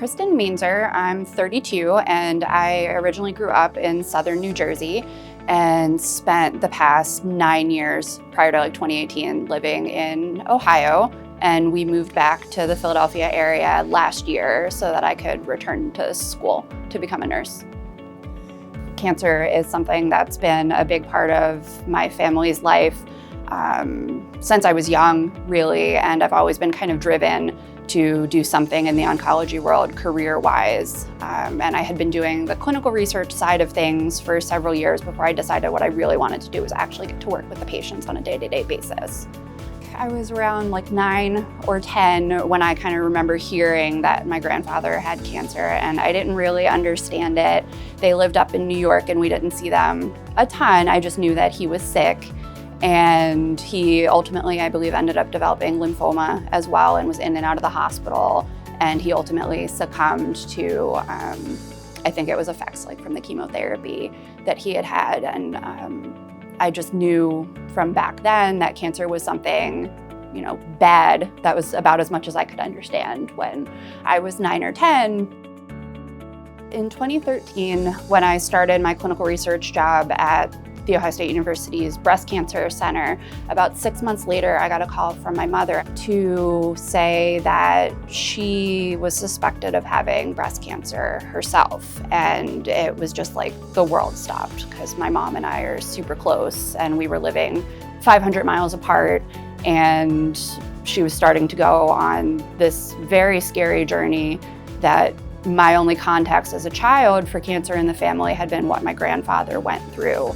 Kristin Mainzer. I'm 32 and I originally grew up in southern New Jersey and spent the past 9 years prior to 2018 living in Ohio. And we moved back to the Philadelphia area last year so that I could return to school to become a nurse. Cancer is something that's been a big part of my family's life since I was young, really, and I've always been kind of driven to do something in the oncology world career-wise. And I had been doing the clinical research side of things for several years before I decided what I really wanted to do was actually get to work with the patients on a day-to-day basis. I was around 9 or 10 when I kind of remember hearing that my grandfather had cancer, and I didn't really understand it. They lived up in New York and we didn't see them a ton. I just knew that he was sick, and he ultimately, I believe, ended up developing lymphoma as well and was in and out of the hospital. And he ultimately succumbed to, I think it was effects from the chemotherapy that he had had. And I just knew from back then that cancer was something, bad. That was about as much as I could understand when I was 9 or 10. In 2013, when I started my clinical research job at The Ohio State University's Breast Cancer Center, about 6 months later, I got a call from my mother to say that she was suspected of having breast cancer herself. And it was just the world stopped, because my mom and I are super close and we were living 500 miles apart, and she was starting to go on this very scary journey that my only context as a child for cancer in the family had been what my grandfather went through.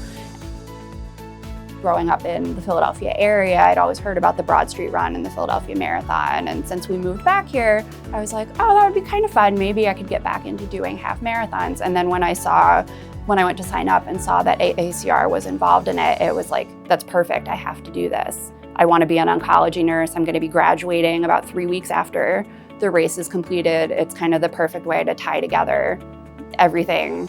Growing up in the Philadelphia area, I'd always heard about the Broad Street Run and the Philadelphia Marathon. And since we moved back here, I was like, oh, that would be kind of fun. Maybe I could get back into doing half marathons. And then when I went to sign up and saw that AACR was involved in it, it was that's perfect. I have to do this. I want to be an oncology nurse. I'm going to be graduating about 3 weeks after the race is completed. It's kind of the perfect way to tie together everything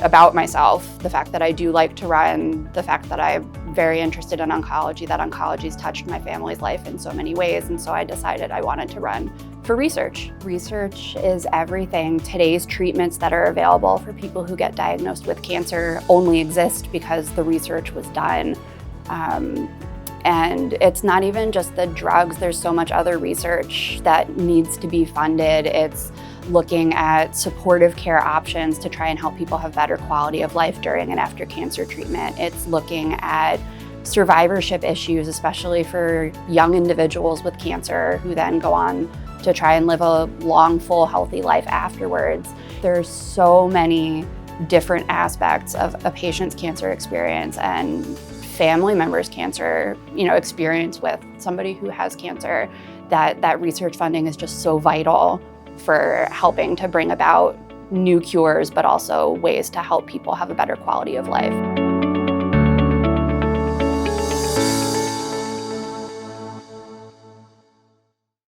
about myself, the fact that I do like to run, the fact that I'm very interested in oncology, that oncology's touched my family's life in so many ways, and so I decided I wanted to run for research. Research is everything. Today's treatments that are available for people who get diagnosed with cancer only exist because the research was done. And it's not even just the drugs, there's so much other research that needs to be funded. It's looking at supportive care options to try and help people have better quality of life during and after cancer treatment. It's looking at survivorship issues, especially for young individuals with cancer who then go on to try and live a long, full, healthy life afterwards. There's so many different aspects of a patient's cancer experience and family members' cancer, experience with somebody who has cancer, that research funding is just so vital for helping to bring about new cures, but also ways to help people have a better quality of life.